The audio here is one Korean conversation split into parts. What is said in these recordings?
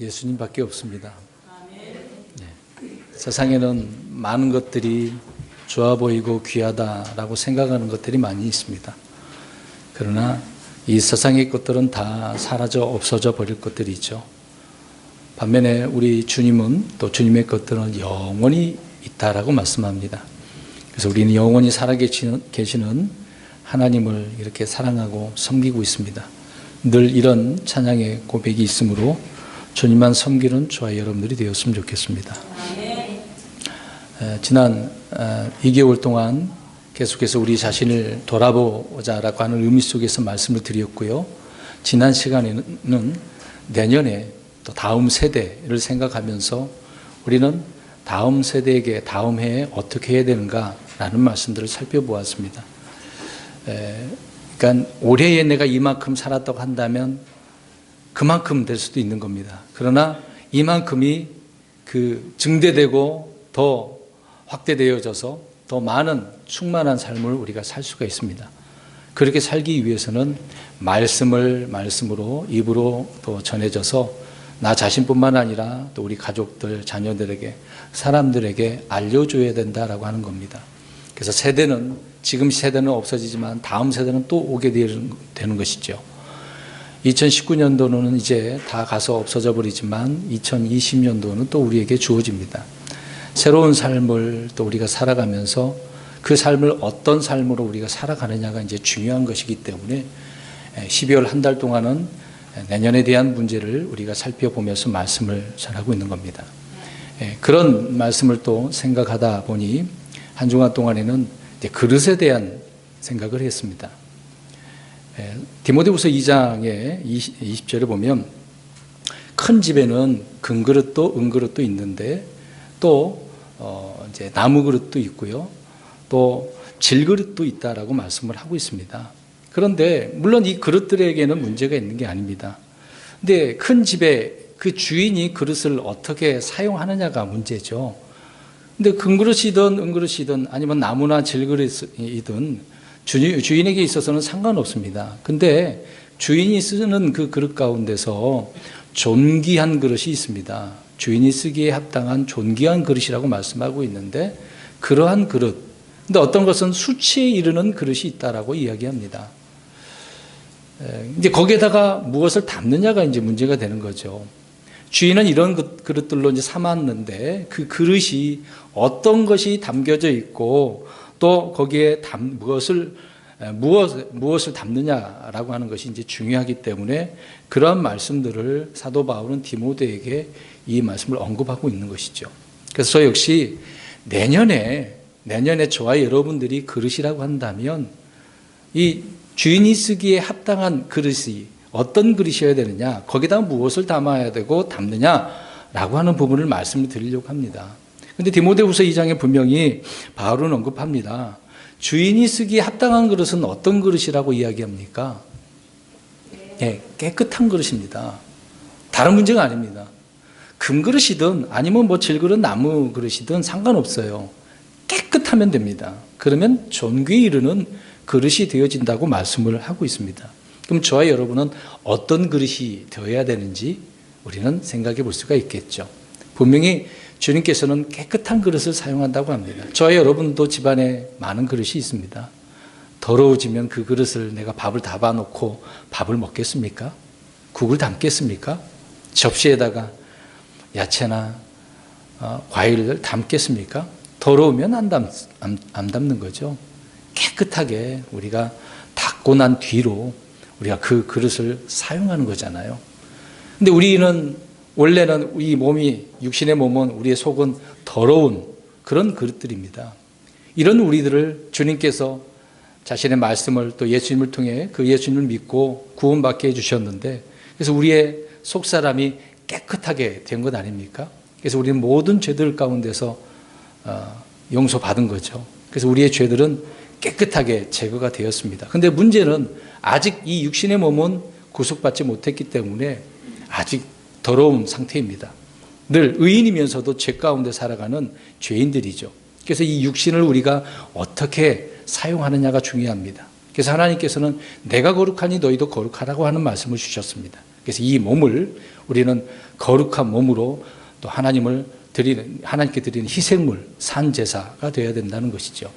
예수님밖에 없습니다. 네. 세상에는 많은 것들이 좋아 보이고 귀하다라고 생각하는 것들이 많이 있습니다. 그러나 이 세상의 것들은 다 사라져 없어져 버릴 것들이 있죠. 반면에 우리 주님은 또 주님의 것들은 영원히 있다라고 말씀합니다. 그래서 우리는 영원히 살아계시는 하나님을 이렇게 사랑하고 섬기고 있습니다. 늘 이런 찬양의 고백이 있으므로 주님만 섬기는 저와 여러분들이 되었으면 좋겠습니다. 지난 2개월 동안 계속해서 우리 자신을 돌아보자라고 하는 의미 속에서 말씀을 드렸고요. 지난 시간에는 내년에 또 다음 세대를 생각하면서 우리는 다음 세대에게 다음 해에 어떻게 해야 되는가라는 말씀들을 살펴보았습니다. 그러니까 올해에 내가 이만큼 살았다고 한다면 그만큼 될 수도 있는 겁니다. 그러나 이만큼이 증대되고 더 확대되어져서 더 많은 충만한 삶을 우리가 살 수가 있습니다. 그렇게 살기 위해서는 말씀으로 입으로 또 전해져서 나 자신뿐만 아니라 또 우리 가족들, 자녀들에게, 사람들에게 알려줘야 된다라고 하는 겁니다. 그래서 지금 세대는 없어지지만 다음 세대는 또 오게 되는 것이죠. 2019년도는 이제 다 가서 없어져 버리지만 2020년도는 또 우리에게 주어집니다. 새로운 삶을 또 우리가 살아가면서 그 삶을 어떤 삶으로 우리가 살아가느냐가 이제 중요한 것이기 때문에 12월 한 달 동안은 내년에 대한 문제를 우리가 살펴보면서 말씀을 전하고 있는 겁니다. 그런 말씀을 또 생각하다 보니 한 주간 동안에는 그릇에 대한 생각을 했습니다. 디모데후서 2장의 20절을 보면 큰 집에는 금그릇도 은그릇도 있는데 또 이제 나무 그릇도 있고요. 또 질그릇도 있다라고 말씀을 하고 있습니다. 그런데 물론 이 그릇들에게는 문제가 있는 게 아닙니다. 근데 큰 집에 그 주인이 그릇을 어떻게 사용하느냐가 문제죠. 근데 금그릇이든 은그릇이든 아니면 나무나 질그릇이든 주인에게 있어서는 상관없습니다. 근데 주인이 쓰는 그 그릇 가운데서 존귀한 그릇이 있습니다. 주인이 쓰기에 합당한 존귀한 그릇이라고 말씀하고 있는데 그러한 그릇, 근데 어떤 것은 수치에 이르는 그릇이 있다라고 이야기합니다. 이제 거기에다가 무엇을 담느냐가 이제 문제가 되는 거죠. 주인은 이런 그릇들로 이제 삼았는데 그 그릇이 어떤 것이 담겨져 있고 또 거기에 무엇을 담느냐라고 하는 것이 이제 중요하기 때문에 그러한 말씀들을 사도 바울은 디모데에게 이 말씀을 언급하고 있는 것이죠. 그래서 저 역시 내년에 저와 여러분들이 그릇이라고 한다면 이 주인이 쓰기에 합당한 그릇이 어떤 그릇이어야 되느냐, 거기다 무엇을 담아야 되고 담느냐라고 하는 부분을 말씀을 드리려고 합니다. 그런데 디모데후서 2장에 분명히 바울은 언급합니다. 주인이 쓰기에 합당한 그릇은 어떤 그릇이라고 이야기합니까? 깨끗한 그릇입니다. 다른 문제가 아닙니다. 금그릇이든 아니면 질그릇, 나무 그릇이든 상관없어요. 깨끗하면 됩니다. 그러면 존귀에 이르는 그릇이 되어진다고 말씀을 하고 있습니다. 그럼 저와 여러분은 어떤 그릇이 되어야 되는지 우리는 생각해 볼 수가 있겠죠. 분명히 주님께서는 깨끗한 그릇을 사용한다고 합니다. 저와 여러분도 집안에 많은 그릇이 있습니다. 더러워지면 그 그릇을 내가 밥을 담아놓고 밥을 먹겠습니까? 국을 담겠습니까? 접시에다가 야채나 과일을 담겠습니까? 더러우면 안 담는 거죠. 깨끗하게 우리가 닦고 난 뒤로 우리가 그 그릇을 사용하는 거잖아요. 근데 우리는 원래는 이 몸이, 육신의 몸은, 우리의 속은 더러운 그런 그릇들입니다. 이런 우리들을 주님께서 자신의 말씀을 또 예수님을 통해 그 예수님을 믿고 구원받게 해주셨는데, 그래서 우리의 속사람이 깨끗하게 된 것 아닙니까? 그래서 우리는 모든 죄들 가운데서 용서받은 거죠. 그래서 우리의 죄들은 깨끗하게 제거가 되었습니다. 그런데 문제는 아직 이 육신의 몸은 구속받지 못했기 때문에 아직 더러운 상태입니다. 늘 의인이면서도 죄 가운데 살아가는 죄인들이죠. 그래서 이 육신을 우리가 어떻게 사용하느냐가 중요합니다. 그래서 하나님께서는 내가 거룩하니 너희도 거룩하라고 하는 말씀을 주셨습니다. 그래서 이 몸을 우리는 거룩한 몸으로 또 하나님께 드리는 희생물, 산제사가 되어야 된다는 것이죠.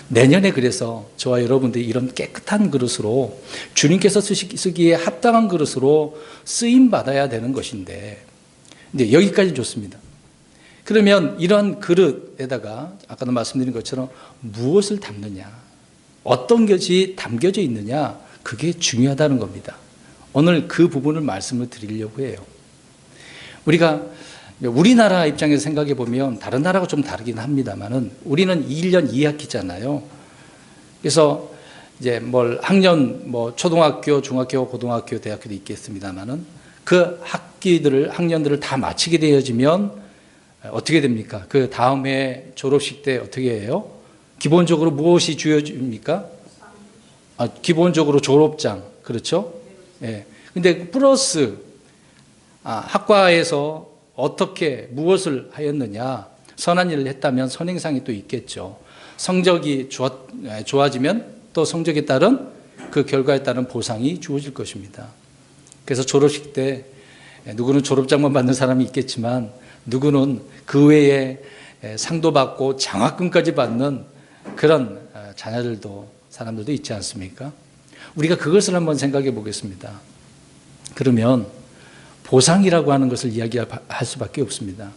내년에 그래서 저와 여러분들이 이런 깨끗한 그릇으로 주님께서 쓰기에 합당한 그릇으로 쓰임 받아야 되는 것인데, 이제 여기까지 좋습니다. 그러면 이런 그릇에다가 아까도 말씀드린 것처럼 무엇을 담느냐, 어떤 것이 담겨져 있느냐, 그게 중요하다는 겁니다. 오늘 그 부분을 말씀을 드리려고 해요. 우리나라 입장에서 생각해 보면 다른 나라가 좀 다르긴 합니다만은 우리는 1년 2학기잖아요. 그래서 이제 학년 초등학교, 중학교, 고등학교, 대학교도 있겠습니다만은 그 학년들을 다 마치게 되어지면 어떻게 됩니까? 그 다음에 졸업식 때 어떻게 해요? 기본적으로 무엇이 주어집니까? 기본적으로 졸업장, 그렇죠? 예. 근데 플러스 학과에서 어떻게 무엇을 하였느냐, 선한 일을 했다면 선행상이 또 있겠죠. 성적이 좋아지면 또 성적에 따른 그 결과에 따른 보상이 주어질 것입니다. 그래서 졸업식 때 누구는 졸업장만 받는 사람이 있겠지만 누구는 그 외에 상도 받고 장학금까지 받는 그런 사람들도 있지 않습니까? 우리가 그것을 한번 생각해 보겠습니다. 그러면 보상이라고 하는 것을 이야기할 수밖에 없습니다.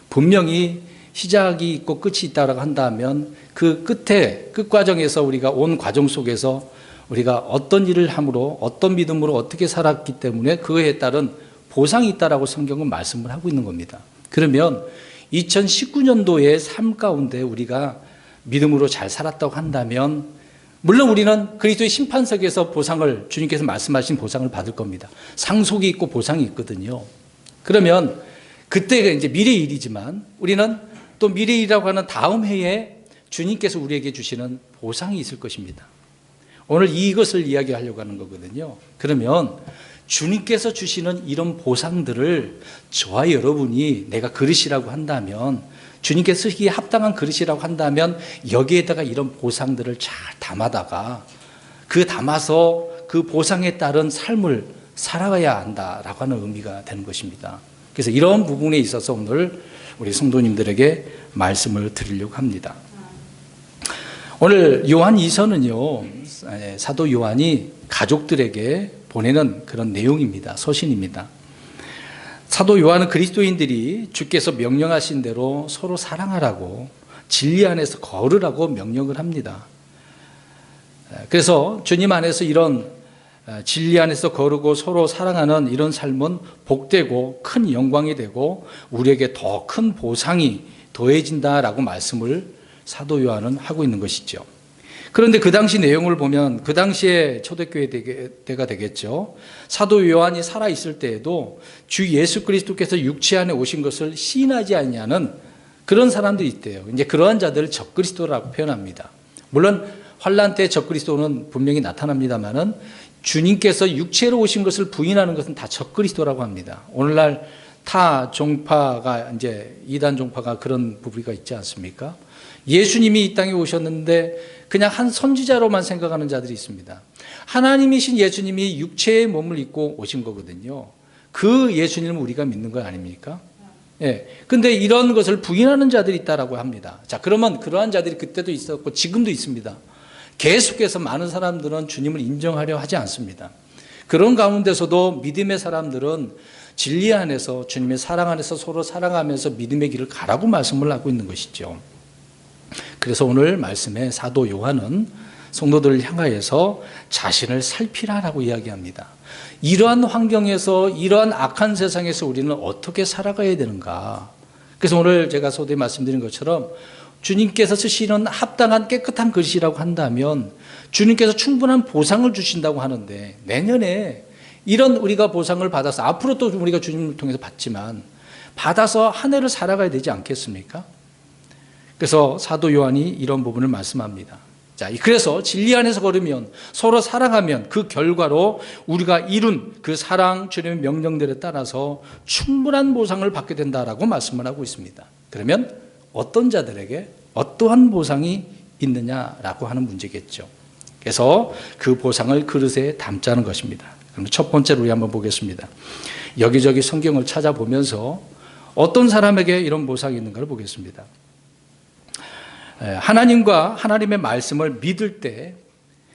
분명히 시작이 있고 끝이 있다고 한다면 그 끝 과정에서 우리가 온 과정 속에서 우리가 어떤 일을 함으로 어떤 믿음으로 어떻게 살았기 때문에 그에 따른 보상이 있다라고 성경은 말씀을 하고 있는 겁니다. 그러면 2019년도의 삶 가운데 우리가 믿음으로 잘 살았다고 한다면 물론 우리는 그리스도의 심판석에서 주님께서 말씀하신 보상을 받을 겁니다. 상속이 있고 보상이 있거든요. 그러면 그때가 이제 미래의 일이지만 우리는 또 미래의 일이라고 하는 다음 해에 주님께서 우리에게 주시는 보상이 있을 것입니다. 오늘 이것을 이야기하려고 하는 거거든요. 그러면 주님께서 주시는 이런 보상들을 저와 여러분이 내가 그릇이라고 한다면, 주님께서 쓰기에 합당한 그릇이라고 한다면 여기에다가 이런 보상들을 잘 담아서 그 보상에 따른 삶을 살아가야 한다라고 하는 의미가 되는 것입니다. 그래서 이런 부분에 있어서 오늘 우리 성도님들에게 말씀을 드리려고 합니다. 오늘 요한 2서는요, 사도 요한이 가족들에게 보내는 그런 내용입니다. 서신입니다. 사도 요한은 그리스도인들이 주께서 명령하신 대로 서로 사랑하라고, 진리 안에서 걸으라고 명령을 합니다. 그래서 주님 안에서 이런 진리 안에서 거르고 서로 사랑하는 이런 삶은 복되고 큰 영광이 되고 우리에게 더 큰 보상이 더해진다라고 말씀을 사도 요한은 하고 있는 것이죠. 그런데 그 당시 내용을 보면 그 당시에 초대교회 때가 되겠죠. 사도 요한이 살아있을 때에도 주 예수 그리스도께서 육체 안에 오신 것을 시인하지 않냐는 그런 사람들이 있대요. 이제 그러한 자들을 적그리스도라고 표현합니다. 물론 환난 때 적그리스도는 분명히 나타납니다만은 주님께서 육체로 오신 것을 부인하는 것은 다 적그리스도라고 합니다. 오늘날 타 종파가 이제 이단 종파가 그런 부부가 있지 않습니까? 예수님이 이 땅에 오셨는데 그냥 한 선지자로만 생각하는 자들이 있습니다. 하나님이신 예수님이 육체의 몸을 입고 오신 거거든요. 그 예수님을 우리가 믿는 거 아닙니까? 예. 근데 이런 것을 부인하는 자들이 있다라고 합니다. 자, 그러면 그러한 자들이 그때도 있었고 지금도 있습니다. 계속해서 많은 사람들은 주님을 인정하려 하지 않습니다. 그런 가운데서도 믿음의 사람들은 진리 안에서 주님의 사랑 안에서 서로 사랑하면서 믿음의 길을 가라고 말씀을 하고 있는 것이죠. 그래서 오늘 말씀에 사도 요한은 성도들을 향하여서 자신을 살피라라고 이야기합니다. 이러한 환경에서 이러한 악한 세상에서 우리는 어떻게 살아가야 되는가. 그래서 오늘 제가 소대에 말씀드린 것처럼 주님께서 쓰시는 합당한 깨끗한 그릇이라고 한다면 주님께서 충분한 보상을 주신다고 하는데 내년에 이런 우리가 보상을 받아서 앞으로 또 우리가 주님을 통해서 받지만 받아서 한 해를 살아가야 되지 않겠습니까? 그래서 사도 요한이 이런 부분을 말씀합니다. 자, 그래서 진리 안에서 걸으면 서로 사랑하면 그 결과로 우리가 이룬 그 사랑 주님의 명령들에 따라서 충분한 보상을 받게 된다라고 말씀을 하고 있습니다. 그러면 어떤 자들에게 어떠한 보상이 있느냐라고 하는 문제겠죠. 그래서 그 보상을 그릇에 담자는 것입니다. 그럼 첫 번째로 우리 한번 보겠습니다. 여기저기 성경을 찾아보면서 어떤 사람에게 이런 보상이 있는가를 보겠습니다. 하나님과 하나님의 말씀을 믿을 때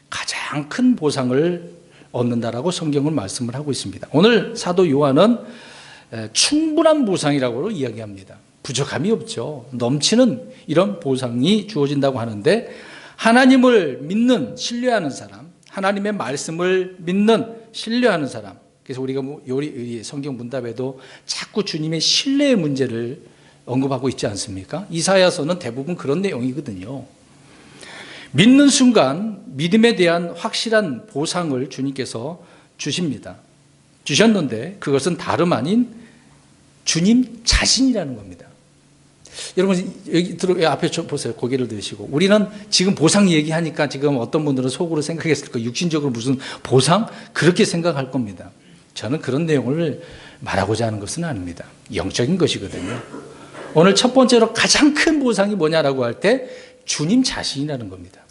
가장 큰 보상을 얻는다라고 성경은 말씀을 하고 있습니다. 오늘 사도 요한은 충분한 보상이라고 이야기합니다. 부족함이 없죠. 넘치는 이런 보상이 주어진다고 하는데, 하나님을 믿는, 신뢰하는 사람, 하나님의 말씀을 믿는, 신뢰하는 사람. 그래서 우리가 성경 문답에도 자꾸 주님의 신뢰의 문제를 언급하고 있지 않습니까? 이사야서는 대부분 그런 내용이거든요. 믿는 순간 믿음에 대한 확실한 보상을 주님께서 주십니다. 주셨는데 그것은 다름 아닌 주님 자신이라는 겁니다. 여러분 여기 앞에 보세요. 고개를 드시고, 우리는 지금 보상 얘기하니까 지금 어떤 분들은 속으로 생각했을 거예요. 육신적으로 무슨 보상? 그렇게 생각할 겁니다. 저는 그런 내용을 말하고자 하는 것은 아닙니다. 영적인 것이거든요. 오늘 첫 번째로 가장 큰 보상이 뭐냐라고 할 때 주님 자신이라는 겁니다.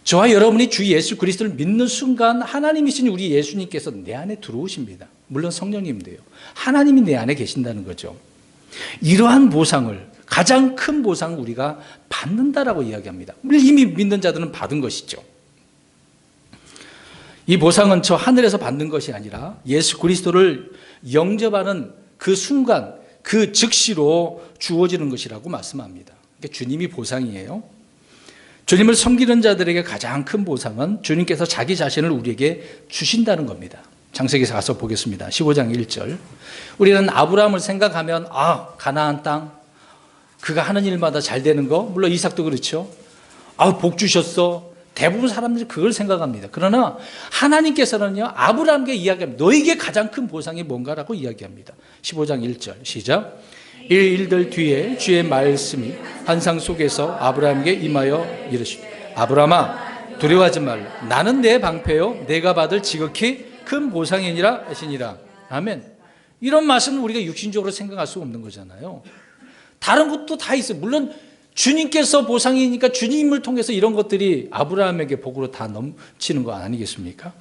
저와 여러분이 주 예수 그리스도를 믿는 순간 하나님이신 우리 예수님께서 내 안에 들어오십니다. 물론 성령님도요. 하나님이 내 안에 계신다는 거죠. 이러한 보상을, 가장 큰 보상을 우리가 받는다라고 이야기합니다. 이미 믿는 자들은 받은 것이죠. 이 보상은 저 하늘에서 받는 것이 아니라 예수 그리스도를 영접하는 그 순간, 그 즉시로 주어지는 것이라고 말씀합니다. 그러니까 주님이 보상이에요. 주님을 섬기는 자들에게 가장 큰 보상은 주님께서 자기 자신을 우리에게 주신다는 겁니다. 창세기에서 가서 보겠습니다. 15장 1절. 우리는 아브라함을 생각하면 가나안 땅, 그가 하는 일마다 잘 되는 거, 물론 이삭도 그렇죠. 복 주셨어. 대부분 사람들이 그걸 생각합니다. 그러나 하나님께서는요, 아브라함에게 이야기합니다. 너에게 가장 큰 보상이 뭔가라고 이야기합니다. 15장 1절 시작. 일들 뒤에 주의 말씀이 환상 속에서 아브라함에게 임하여 이르시되, 아브라함아 두려워하지 말라. 나는 내 방패요 내가 받을 지극히 큰 보상이니라 하시니라. 아멘. 이런 말씀은 우리가 육신적으로 생각할 수 없는 거잖아요. 다른 것도 다 있어요. 물론 주님께서 보상이니까 주님을 통해서 이런 것들이 아브라함에게 복으로 다 넘치는 거 아니겠습니까?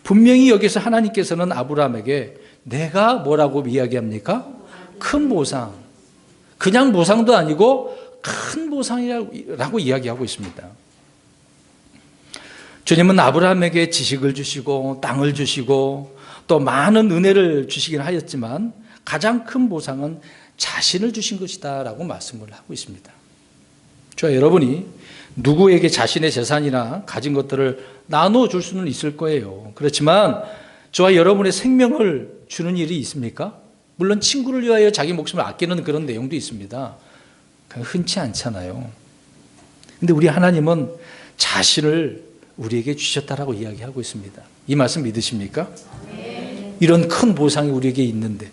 분명히 여기서 하나님께서는 아브라함에게 내가 뭐라고 이야기합니까? 큰 보상. 그냥 보상도 아니고 큰 보상이라고 이야기하고 있습니다. 주님은 아브라함에게 지식을 주시고 땅을 주시고 또 많은 은혜를 주시긴 하였지만 가장 큰 보상은 자신을 주신 것이다 라고 말씀을 하고 있습니다. 저와 여러분이 누구에게 자신의 재산이나 가진 것들을 나눠줄 수는 있을 거예요. 그렇지만 저와 여러분의 생명을 주는 일이 있습니까? 물론 친구를 위하여 자기 목숨을 아끼는 그런 내용도 있습니다. 흔치 않잖아요. 근데 우리 하나님은 자신을 우리에게 주셨다라고 이야기하고 있습니다. 이 말씀 믿으십니까? 네. 이런 큰 보상이 우리에게 있는데,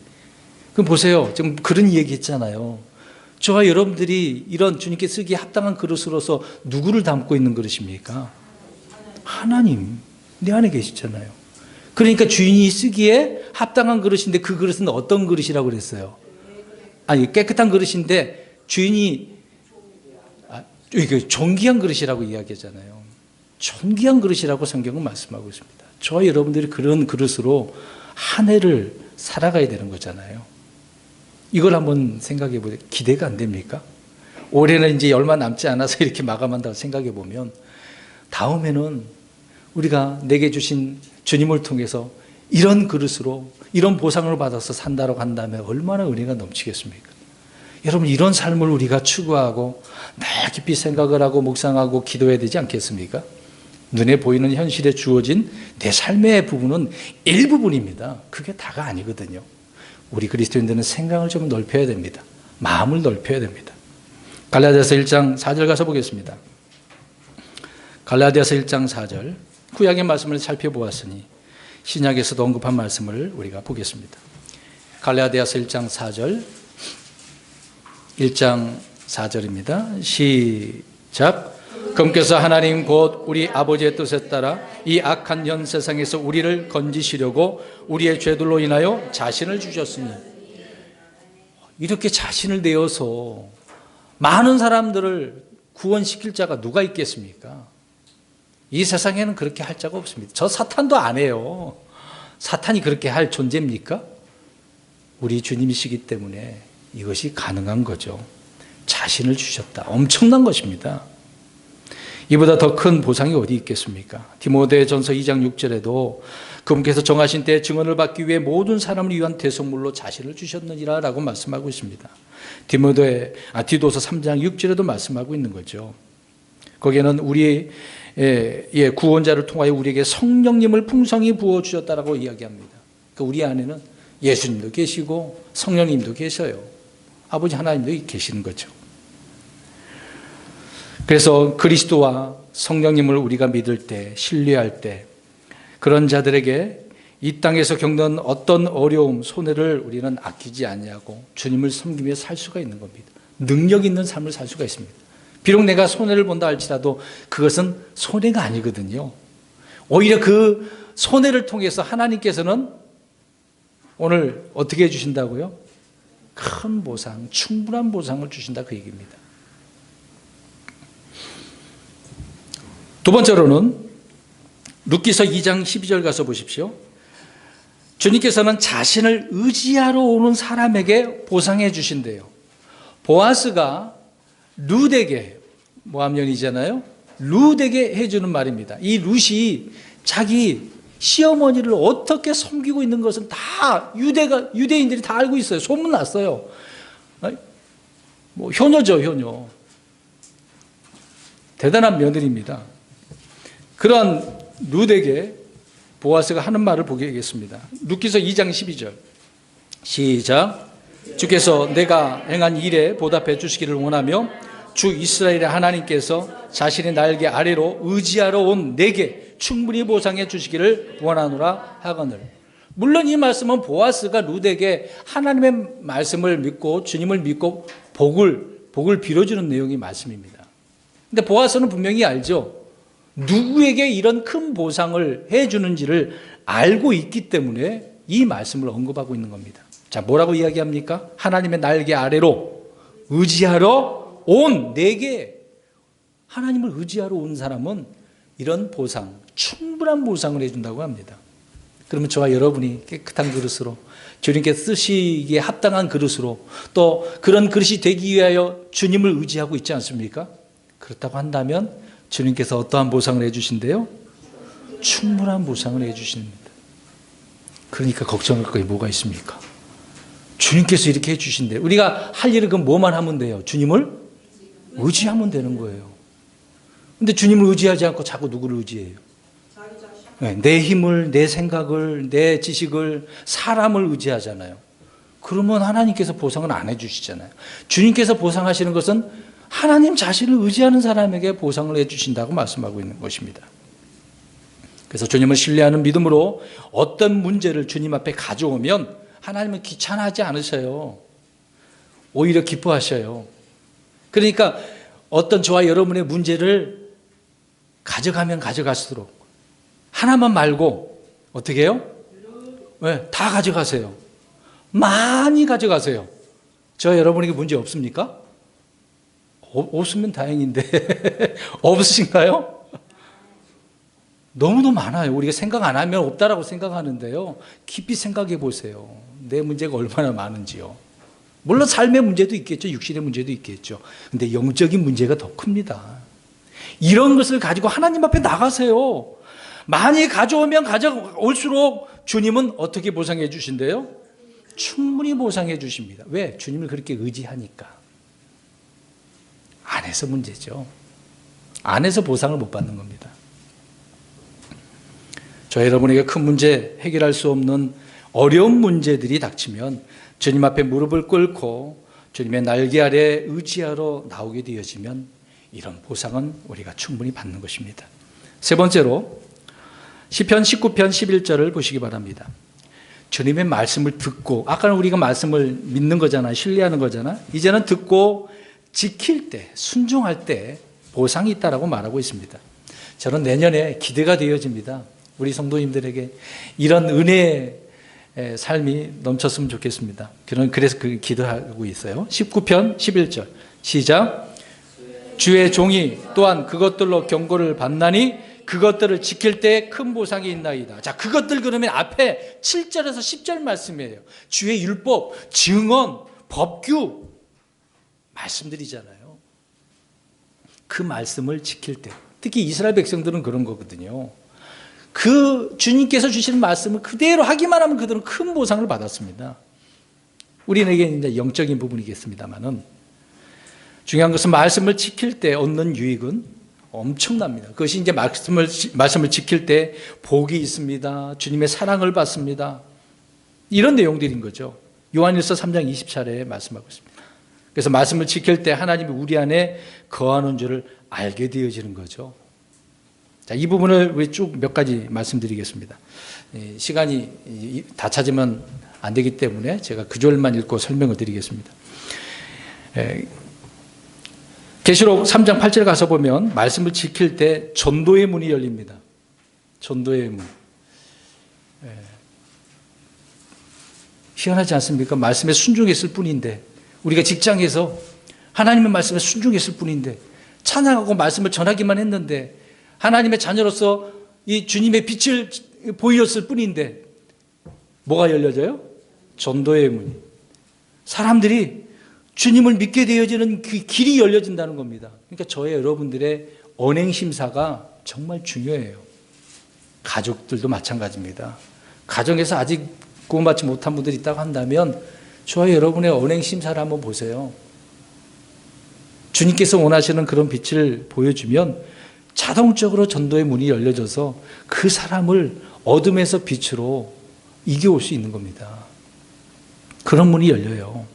그럼 보세요. 지금 그런 얘기 했잖아요. 저와 여러분들이 이런 주님께 쓰기에 합당한 그릇으로서 누구를 담고 있는 그릇입니까? 하나님, 내 안에 계시잖아요. 그러니까 주인이 쓰기에 합당한 그릇인데 그 그릇은 어떤 그릇이라고 그랬어요? 아니, 깨끗한 그릇인데 주인이 존귀한 그릇이라고 이야기하잖아요. 존귀한 그릇이라고 성경은 말씀하고 있습니다. 저와 여러분들이 그런 그릇으로 한 해를 살아가야 되는 거잖아요. 이걸 한번 생각해 보세요. 기대가 안 됩니까? 올해는 이제 얼마 남지 않아서 이렇게 마감한다고 생각해 보면 다음에는 우리가 내게 주신 주님을 통해서 이런 그릇으로 이런 보상을 받아서 산다고 한다면 얼마나 은혜가 넘치겠습니까? 여러분, 이런 삶을 우리가 추구하고 늘 깊이 생각을 하고 묵상하고 기도해야 되지 않겠습니까? 눈에 보이는 현실에 주어진 내 삶의 부분은 일부분입니다. 그게 다가 아니거든요. 우리 그리스도인들은 생각을 좀 넓혀야 됩니다. 마음을 넓혀야 됩니다. 갈라디아서 1장 4절 가서 보겠습니다. 갈라디아서 1장 4절, 구약의 말씀을 살펴보았으니 신약에서도 언급한 말씀을 우리가 보겠습니다. 갈라디아서 1장 4절, 1장 4절입니다. 시작. 그분께서 하나님 곧 우리 아버지의 뜻에 따라 이 악한 현 세상에서 우리를 건지시려고 우리의 죄들로 인하여 자신을 주셨으니, 이렇게 자신을 내어서 많은 사람들을 구원시킬 자가 누가 있겠습니까? 이 세상에는 그렇게 할 자가 없습니다. 저 사탄도 안 해요. 사탄이 그렇게 할 존재입니까? 우리 주님이시기 때문에 이것이 가능한 거죠. 자신을 주셨다. 엄청난 것입니다. 이보다 더 큰 보상이 어디 있겠습니까? 디모데전서 2장 6절에도 그분께서 정하신 때에 증언을 받기 위해 모든 사람을 위한 대속물로 자신을 주셨느니라 라고 말씀하고 있습니다. 디도서 3장 6절에도 말씀하고 있는 거죠. 거기에는 우리의 구원자를 통하여 우리에게 성령님을 풍성히 부어주셨다라고 이야기합니다. 그러니까 우리 안에는 예수님도 계시고 성령님도 계셔요. 아버지 하나님도 계시는 거죠. 그래서 그리스도와 성령님을 우리가 믿을 때, 신뢰할 때 그런 자들에게 이 땅에서 겪는 어떤 어려움, 손해를 우리는 아끼지 않냐고 주님을 섬기며 살 수가 있는 겁니다. 능력 있는 삶을 살 수가 있습니다. 비록 내가 손해를 본다 할지라도 그것은 손해가 아니거든요. 오히려 그 손해를 통해서 하나님께서는 오늘 어떻게 해주신다고요? 큰 보상, 충분한 보상을 주신다 그 얘기입니다. 두 번째로는 룻기서 2장 12절 가서 보십시오. 주님께서는 자신을 의지하러 오는 사람에게 보상해 주신대요. 보아스가 룻에게, 모함년이잖아요. 룻에게 해주는 말입니다. 이 룻이 자기 시어머니를 어떻게 섬기고 있는 것은 다 유대인들이 다 알고 있어요. 소문났어요. 뭐 효녀죠, 효녀. 대단한 며느리입니다. 그러한 룻에게 보아스가 하는 말을 보겠습니다. 룻기서 2장 12절 시작. 주께서 내가 행한 일에 보답해 주시기를 원하며 주 이스라엘의 하나님께서 자신의 날개 아래로 의지하러 온 내게 충분히 보상해 주시기를 원하노라 하거늘. 물론 이 말씀은 보아스가 룻에게 하나님의 말씀을 믿고 주님을 믿고 복을 빌어주는 내용의 말씀입니다. 근데 보아스는 분명히 알죠. 누구에게 이런 큰 보상을 해주는지를 알고 있기 때문에 이 말씀을 언급하고 있는 겁니다. 자, 뭐라고 이야기합니까? 하나님의 날개 아래로 의지하러 온 내게. 하나님을 의지하러 온 사람은 이런 보상, 충분한 보상을 해준다고 합니다. 그러면 저와 여러분이 깨끗한 그릇으로, 주님께 쓰시기에 합당한 그릇으로, 또 그런 그릇이 되기 위하여 주님을 의지하고 있지 않습니까? 그렇다고 한다면 주님께서 어떠한 보상을 해주신대요? 충분한 보상을 해주십니다. 그러니까 걱정할 것이 뭐가 있습니까? 주님께서 이렇게 해주신대. 우리가 할 일은 그럼 뭐만 하면 돼요? 주님을 의지하면 되는 거예요. 근데 주님을 의지하지 않고 자꾸 누구를 의지해요? 내 힘을, 내 생각을, 내 지식을, 사람을 의지하잖아요. 그러면 하나님께서 보상을 안 해주시잖아요. 주님께서 보상하시는 것은 하나님 자신을 의지하는 사람에게 보상을 해주신다고 말씀하고 있는 것입니다. 그래서 주님을 신뢰하는 믿음으로 어떤 문제를 주님 앞에 가져오면 하나님은 귀찮아하지 않으셔요. 오히려 기뻐하셔요. 그러니까 어떤 저와 여러분의 문제를 가져가면 가져갈수록 하나만 말고 어떻게 해요? 왜? 다 가져가세요. 많이 가져가세요. 저 여러분에게 문제 없습니까? 없으면 다행인데 없으신가요? 너무도 많아요. 우리가 생각 안 하면 없다라고 생각하는데요. 깊이 생각해 보세요. 내 문제가 얼마나 많은지요. 물론 삶의 문제도 있겠죠. 육신의 문제도 있겠죠. 근데 영적인 문제가 더 큽니다. 이런 것을 가지고 하나님 앞에 나가세요. 많이 가져오면 가져올수록 주님은 어떻게 보상해 주신대요? 충분히 보상해 주십니다. 왜? 주님을 그렇게 의지하니까. 안에서 문제죠. 안에서 보상을 못 받는 겁니다. 저 여러분에게 큰 문제, 해결할 수 없는 어려운 문제들이 닥치면 주님 앞에 무릎을 꿇고 주님의 날개 아래 의지하러 나오게 되어지면 이런 보상은 우리가 충분히 받는 것입니다. 세 번째로 시편 19편 11절을 보시기 바랍니다. 주님의 말씀을 듣고, 아까는 우리가 말씀을 믿는 거잖아요. 신뢰하는 거잖아요. 이제는 듣고 지킬 때, 순종할 때 보상이 있다라고 말하고 있습니다. 저는 내년에 기대가 되어집니다. 우리 성도님들에게 이런 은혜의 삶이 넘쳤으면 좋겠습니다. 저는 그래서 기도하고 있어요. 19편 11절 시작. 주의 종이 또한 그것들로 경고를 받나니 그것들을 지킬 때 큰 보상이 있나이다. 자, 그것들 그러면 앞에 7절에서 10절 말씀이에요. 주의 율법, 증언, 법규 말씀드리잖아요. 그 말씀을 지킬 때, 특히 이스라엘 백성들은 그런 거거든요. 그 주님께서 주시는 말씀을 그대로 하기만 하면 그들은 큰 보상을 받았습니다. 우리에게 이제 영적인 부분이겠습니다만은 중요한 것은 말씀을 지킬 때 얻는 유익은 엄청납니다. 그것이 이제 말씀을 지킬 때 복이 있습니다. 주님의 사랑을 받습니다. 이런 내용들인 거죠. 요한일서 3장 20절에 말씀하고 있습니다. 그래서 말씀을 지킬 때 하나님이 우리 안에 거하는 줄을 알게 되어지는 거죠. 자, 이 부분을 우리 쭉 몇 가지 말씀드리겠습니다. 시간이 다 찾으면 안 되기 때문에 제가 그 절만 읽고 설명을 드리겠습니다. 계시록 3장 8절 가서 보면 말씀을 지킬 때 전도의 문이 열립니다. 전도의 문. 희한하지 않습니까? 말씀에 순종했을 뿐인데, 우리가 직장에서 하나님의 말씀에 순종했을 뿐인데, 찬양하고 말씀을 전하기만 했는데, 하나님의 자녀로서 이 주님의 빛을 보였을 뿐인데, 뭐가 열려져요? 전도의 문이. 사람들이 주님을 믿게 되어지는 그 길이 열려진다는 겁니다. 그러니까 저의 여러분들의 언행심사가 정말 중요해요. 가족들도 마찬가지입니다. 가정에서 아직 구원받지 못한 분들이 있다고 한다면 저와 여러분의 언행심사를 한번 보세요. 주님께서 원하시는 그런 빛을 보여주면 자동적으로 전도의 문이 열려져서 그 사람을 어둠에서 빛으로 이겨올 수 있는 겁니다. 그런 문이 열려요.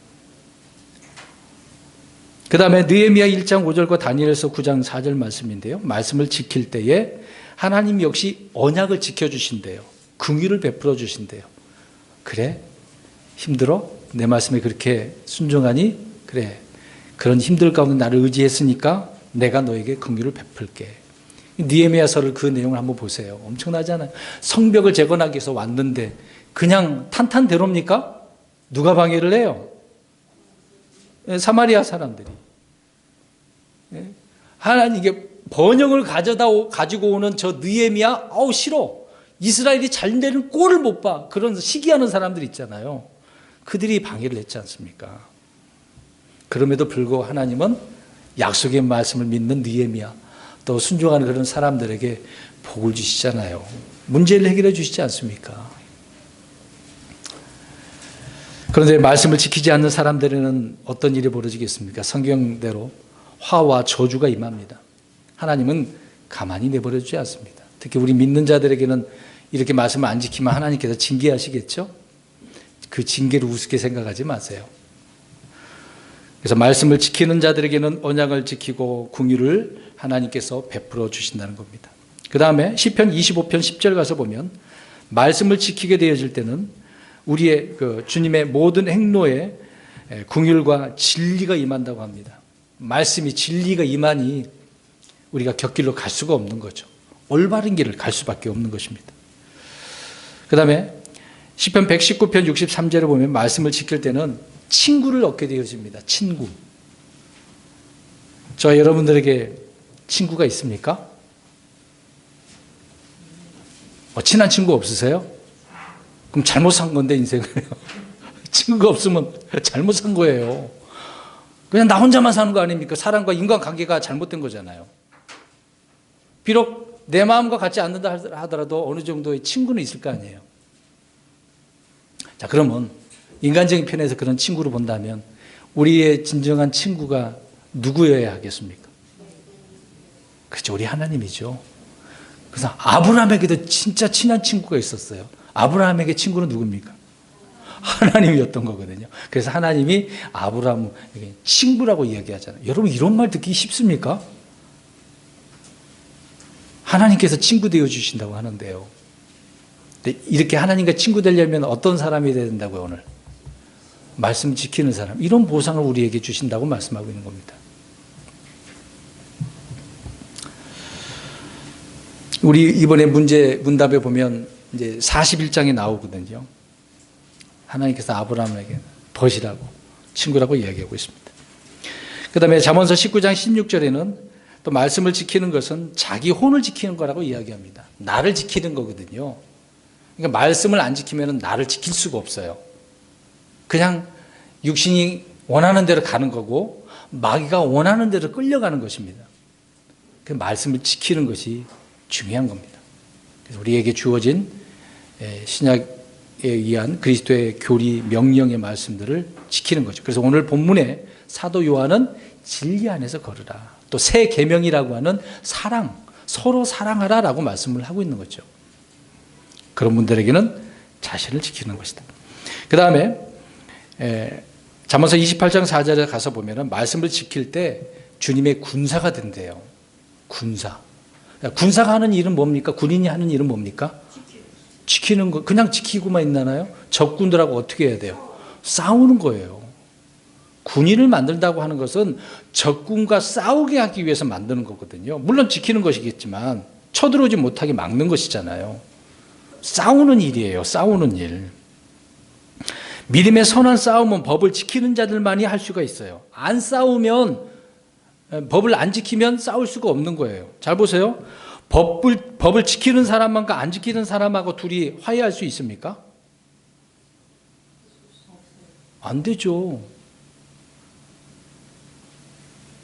그 다음에 느헤미야 1장 5절과 다니엘서 9장 4절 말씀인데요. 말씀을 지킬 때에 하나님 역시 언약을 지켜주신대요. 긍휼을 베풀어 주신대요. 그래? 힘들어? 내 말씀에 그렇게 순종하니? 그래. 그런 힘들 가운데 나를 의지했으니까 내가 너에게 긍휼을 베풀게. 느헤미야서를 그 내용을 한번 보세요. 엄청나잖아요. 성벽을 재건하기 위해서 왔는데 그냥 탄탄대로입니까? 누가 방해를 해요? 사마리아 사람들이. 하나님 이게 번영을 가지고 오는 저 느헤미야, 아우 싫어. 이스라엘이 잘 되는 꼴을 못 봐. 그런 시기하는 사람들 있잖아요. 그들이 방해를 했지 않습니까? 그럼에도 불구하고 하나님은 약속의 말씀을 믿는 느헤미야, 또 순종하는 그런 사람들에게 복을 주시잖아요. 문제를 해결해 주시지 않습니까? 그런데 말씀을 지키지 않는 사람들에는 어떤 일이 벌어지겠습니까? 성경대로 화와 저주가 임합니다. 하나님은 가만히 내버려 두지 않습니다. 특히 우리 믿는 자들에게는 이렇게 말씀을 안 지키면 하나님께서 징계하시겠죠? 그 징계를 우습게 생각하지 마세요. 그래서 말씀을 지키는 자들에게는 언약을 지키고 긍휼을 하나님께서 베풀어 주신다는 겁니다. 그 다음에 시편 25편 10절 가서 보면 말씀을 지키게 되어질 때는 우리의 그 주님의 모든 행로에 긍휼과 진리가 임한다고 합니다. 말씀이 진리가 임하니 우리가 곁길로 갈 수가 없는 거죠. 올바른 길을 갈 수밖에 없는 것입니다. 그 다음에 시편 119편 63절에 보면 말씀을 지킬 때는 친구를 얻게 되어집니다. 친구. 저 여러분들에게 친구가 있습니까? 친한 친구 없으세요? 그럼 잘못 산 건데 인생을. 친구가 없으면 잘못 산 거예요. 그냥 나 혼자만 사는 거 아닙니까? 사람과 인간관계가 잘못된 거잖아요. 비록 내 마음과 같지 않는다 하더라도 어느 정도의 친구는 있을 거 아니에요. 자, 그러면 인간적인 편에서 그런 친구를 본다면 우리의 진정한 친구가 누구여야 하겠습니까? 그렇죠. 우리 하나님이죠. 그래서 아브라함에게도 진짜 친한 친구가 있었어요. 아브라함에게 친구는 누굽니까? 하나님이었던 거거든요. 그래서 하나님이 아브라함에게 친구라고 이야기하잖아요. 여러분 이런 말 듣기 쉽습니까? 하나님께서 친구 되어 주신다고 하는데요. 이렇게 하나님과 친구 되려면 어떤 사람이 되어야 된다고요, 오늘? 말씀 지키는 사람. 이런 보상을 우리에게 주신다고 말씀하고 있는 겁니다. 우리 이번에 문답에 보면 이제 41장에 나오거든요. 하나님께서 아브라함에게 벗이라고, 친구라고 이야기하고 있습니다. 그 다음에 잠언서 19장 16절에는 또 말씀을 지키는 것은 자기 혼을 지키는 거라고 이야기합니다. 나를 지키는 거거든요. 그러니까 말씀을 안 지키면 나를 지킬 수가 없어요. 그냥 육신이 원하는 대로 가는 거고 마귀가 원하는 대로 끌려가는 것입니다. 그 말씀을 지키는 것이 중요한 겁니다. 그래서 우리에게 주어진 신약에 의한 그리스도의 교리 명령의 말씀들을 지키는 거죠. 그래서 오늘 본문에 사도 요한은 진리 안에서 걸으라. 또 새 계명이라고 하는 사랑, 서로 사랑하라라고 말씀을 하고 있는 거죠. 그런 분들에게는 자신을 지키는 것이다. 그 다음에 잠언서 28장 4절에 가서 보면 말씀을 지킬 때 주님의 군사가 된대요. 군사. 군사가 하는 일은 뭡니까? 군인이 하는 일은 뭡니까? 지키는 거. 그냥 지키고만 있나요? 적군들하고 어떻게 해야 돼요? 싸우는 거예요. 군인을 만든다고 하는 것은 적군과 싸우게 하기 위해서 만드는 거거든요. 물론 지키는 것이겠지만 쳐들어오지 못하게 막는 것이잖아요. 싸우는 일이에요. 싸우는 일. 믿음의 선한 싸움은 법을 지키는 자들만이 할 수가 있어요. 안 싸우면, 법을 안 지키면 싸울 수가 없는 거예요. 잘 보세요. 법을 지키는 사람만과 안 지키는 사람하고 둘이 화해할 수 있습니까? 안 되죠.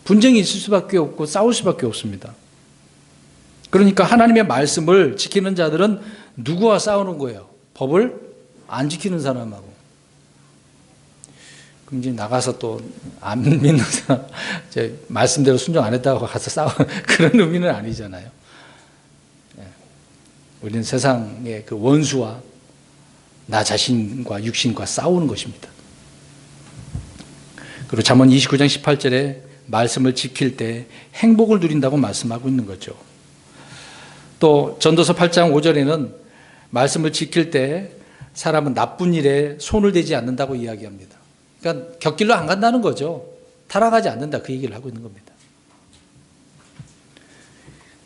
분쟁이 있을 수밖에 없고 싸울 수밖에 없습니다. 그러니까 하나님의 말씀을 지키는 자들은 누구와 싸우는 거예요? 법을 안 지키는 사람하고. 그럼 이제 나가서 또 안 믿는 사람, 말씀대로 순종 안 했다고 가서 싸우는 그런 의미는 아니잖아요. 우리는 세상의 그 원수와 나 자신과 육신과 싸우는 것입니다. 그리고 잠언 29장 18절에 말씀을 지킬 때 행복을 누린다고 말씀하고 있는 거죠. 또 전도서 8장 5절에는 말씀을 지킬 때 사람은 나쁜 일에 손을 대지 않는다고 이야기합니다. 그러니까 곁길로 안 간다는 거죠. 타락하지 않는다, 그 얘기를 하고 있는 겁니다.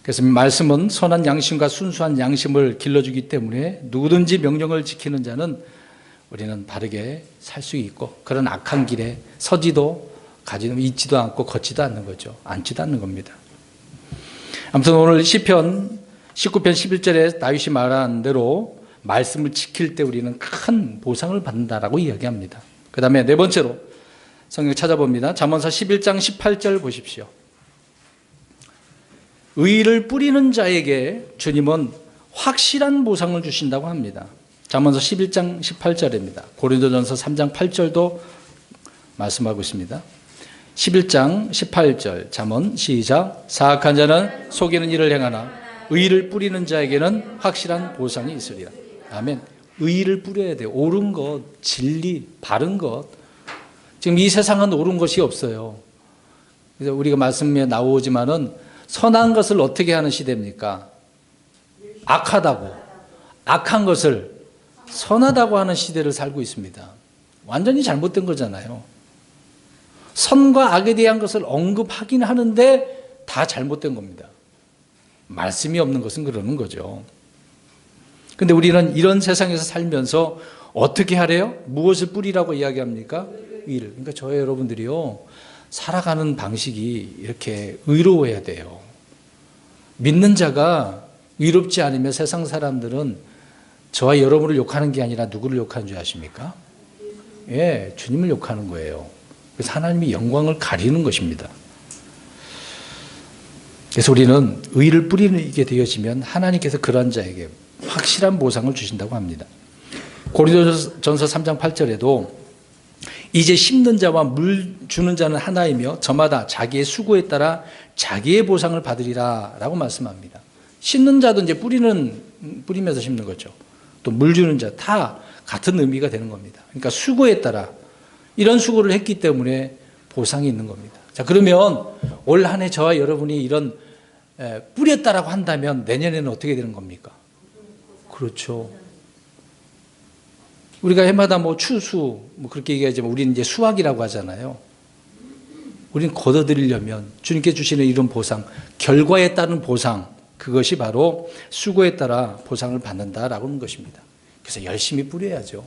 그래서 말씀은 선한 양심과 순수한 양심을 길러주기 때문에 누구든지 명령을 지키는 자는 우리는 바르게 살 수 있고 그런 악한 길에 서지도 가지도 있지도 않고 걷지도 않는 거죠. 앉지도 않는 겁니다. 아무튼 오늘 시편 19편 11절에 다윗이 말한 대로 말씀을 지킬 때 우리는 큰 보상을 받는다라고 이야기합니다. 그 다음에 네 번째로 성경 찾아봅니다. 잠언서 11장 18절 보십시오. 의를 뿌리는 자에게 주님은 확실한 보상을 주신다고 합니다. 잠언서 11장 18절입니다. 고린도전서 3장 8절도 말씀하고 있습니다. 11장 18절 잠언 시작. 사악한 자는 속이는 일을 행하나 의를 뿌리는 자에게는 확실한 보상이 있으리라. 아멘. 의를 뿌려야 돼요. 옳은 것, 진리, 바른 것. 지금 이 세상은 옳은 것이 없어요. 그래서 우리가 말씀에 나오지만은 선한 것을 어떻게 하는 시대입니까? 악하다고, 악한 것을 선하다고 하는 시대를 살고 있습니다. 완전히 잘못된 거잖아요. 선과 악에 대한 것을 언급하긴 하는데 다 잘못된 겁니다. 말씀이 없는 것은 그러는 거죠. 근데 우리는 이런 세상에서 살면서 어떻게 하래요? 무엇을 뿌리라고 이야기합니까? 의를. 그러니까 저희 여러분들이요, 살아가는 방식이 이렇게 의로워야 돼요. 믿는 자가 의롭지 않으면 세상 사람들은 저와 여러분을 욕하는 게 아니라 누구를 욕하는 줄 아십니까? 예, 주님을 욕하는 거예요. 그래서 하나님이 영광을 가리는 것입니다. 그래서 우리는 의를 뿌리게 되어지면 하나님께서 그런 자에게 확실한 보상을 주신다고 합니다. 고린도전서 3장 8절에도 이제 심는 자와 물 주는 자는 하나이며 저마다 자기의 수고에 따라 자기의 보상을 받으리라 라고 말씀합니다. 심는 자도 이제 뿌리면서 심는 거죠. 또 물 주는 자 다 같은 의미가 되는 겁니다. 그러니까 수고에 따라 이런 수고를 했기 때문에 보상이 있는 겁니다. 자, 그러면 올 한 해 저와 여러분이 이런 뿌렸다라고 한다면 내년에는 어떻게 되는 겁니까? 그렇죠. 우리가 해마다 뭐 추수 뭐 그렇게 얘기하지만 우리는 이제 수확이라고 하잖아요. 우리는 거둬들이려면 주님께 주시는 이런 보상, 결과에 따른 보상, 그것이 바로 수고에 따라 보상을 받는다라고 하는 것입니다. 그래서 열심히 뿌려야죠.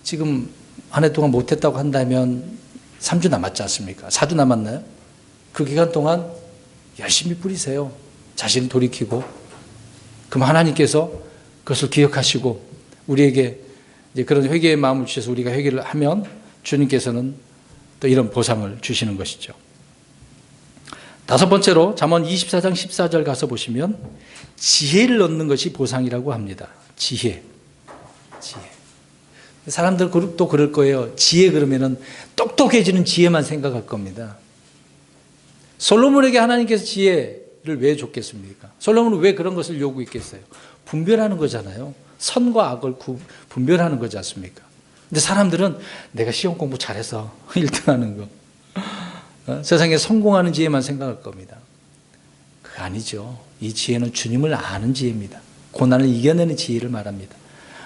지금 한 해 동안 못했다고 한다면 3주 남았지 않습니까? 4주 남았나요? 그 기간 동안 열심히 뿌리세요. 자신을 돌이키고. 그럼 하나님께서 그것을 기억하시고 우리에게 이제 그런 회개의 마음을 주셔서 우리가 회개를 하면 주님께서는 또 이런 보상을 주시는 것이죠. 다섯 번째로 잠언 24장 14절 가서 보시면 지혜를 얻는 것이 보상이라고 합니다. 지혜. 사람들 또 그럴 거예요. 지혜 그러면은 똑똑해지는 지혜만 생각할 겁니다. 솔로몬에게 하나님께서 지혜를 왜 줬겠습니까? 솔로몬은 왜 그런 것을 요구했겠어요? 분별하는 거잖아요. 선과 악을 분별하는 거지 않습니까? 근데 사람들은 내가 시험 공부 잘해서 1등하는 거, 세상에 성공하는 지혜만 생각할 겁니다. 그거 아니죠. 이 지혜는 주님을 아는 지혜입니다. 고난을 이겨내는 지혜를 말합니다.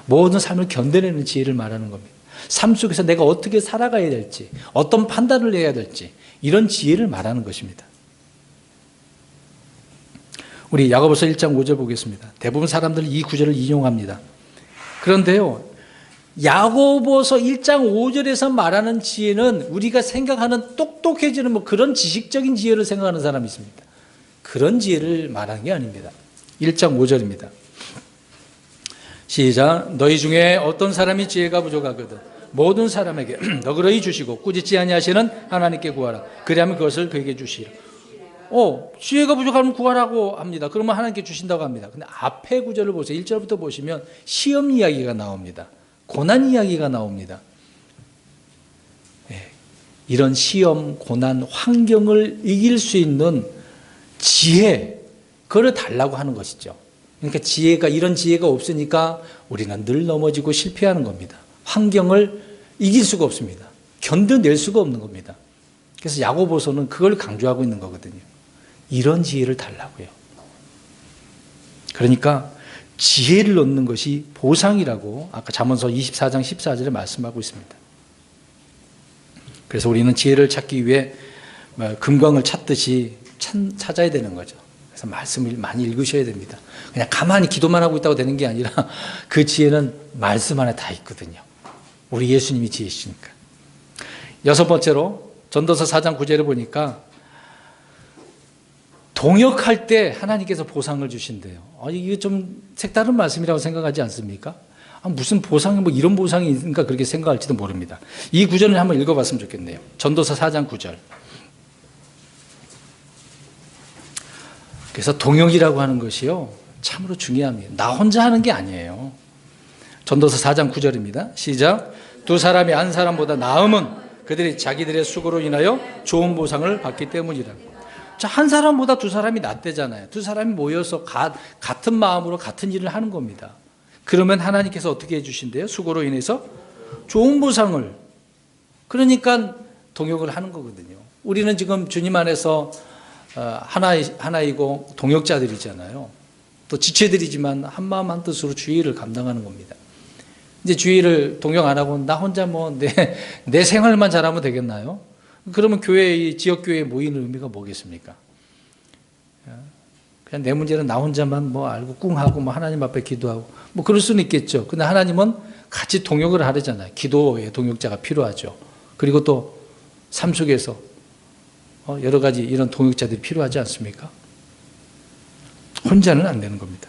모든 삶을 견뎌내는 지혜를 말하는 겁니다. 삶 속에서 내가 어떻게 살아가야 될지, 어떤 판단을 해야 될지 이런 지혜를 말하는 것입니다. 우리 야고보서 1장 5절 보겠습니다. 대부분 사람들은 이 구절을 인용합니다. 그런데요, 야고보서 1장 5절에서 말하는 지혜는 우리가 생각하는 똑똑해지는 뭐 그런 지식적인 지혜를 생각하는 사람이 있습니다. 그런 지혜를 말하는 게 아닙니다. 1장 5절입니다. 시작. 너희 중에 어떤 사람이 지혜가 부족하거든 모든 사람에게 너그러이 주시고 꾸짖지 아니하시는 하나님께 구하라. 그리하면 그것을 그에게 주시리라. 지혜가 부족하면 구하라고 합니다. 그러면 하나님께 주신다고 합니다. 근데 앞에 구절을 보세요. 1절부터 보시면 시험 이야기가 나옵니다. 고난 이야기가 나옵니다. 이런 시험, 고난, 환경을 이길 수 있는 지혜, 그걸 달라고 하는 것이죠. 그러니까 이런 지혜가 없으니까 우리는 늘 넘어지고 실패하는 겁니다. 환경을 이길 수가 없습니다. 견뎌낼 수가 없는 겁니다. 그래서 야고보서는 그걸 강조하고 있는 거거든요. 이런 지혜를 달라고요. 그러니까 지혜를 얻는 것이 보상이라고 아까 잠언서 24장 14절에 말씀하고 있습니다. 그래서 우리는 지혜를 찾기 위해 금광을 찾듯이 찾아야 되는 거죠. 그래서 말씀을 많이 읽으셔야 됩니다. 그냥 가만히 기도만 하고 있다고 되는 게 아니라 그 지혜는 말씀 안에 다 있거든요. 우리 예수님이 지혜시니까. 여섯 번째로 전도서 4장 9절에 보니까 동역할 때 하나님께서 보상을 주신대요. 이게 좀 색다른 말씀이라고 생각하지 않습니까? 무슨 보상이 이런 보상이 있는가 그렇게 생각할지도 모릅니다. 이 구절을 한번 읽어봤으면 좋겠네요. 전도서 4장 9절. 그래서 동역이라고 하는 것이요 참으로 중요합니다. 나 혼자 하는 게 아니에요. 전도서 4장 9절입니다. 시작. 두 사람이 한 사람보다 나음은 그들이 자기들의 수고로 인하여 좋은 보상을 받기 때문이라. 자, 한 사람보다 두 사람이 낫대잖아요. 두 사람이 모여서 같은 마음으로 같은 일을 하는 겁니다. 그러면 하나님께서 어떻게 해주신대요? 수고로 인해서 좋은 보상을. 그러니까 동역을 하는 거거든요. 우리는 지금 주님 안에서 하나이고 동역자들이잖아요. 또 지체들이지만 한 마음 한 뜻으로 주의 일을 감당하는 겁니다. 이제 주의 일을 동역 안 하고 나 혼자 내 생활만 잘하면 되겠나요? 그러면 지역교회에 모이는 의미가 뭐겠습니까? 그냥 내 문제는 나 혼자만 알고 꿍하고 하나님 앞에 기도하고 그럴 수는 있겠죠. 근데 하나님은 같이 동역을 하려잖아요. 기도의 동역자가 필요하죠. 그리고 또 삶 속에서 여러 가지 이런 동역자들이 필요하지 않습니까? 혼자는 안 되는 겁니다.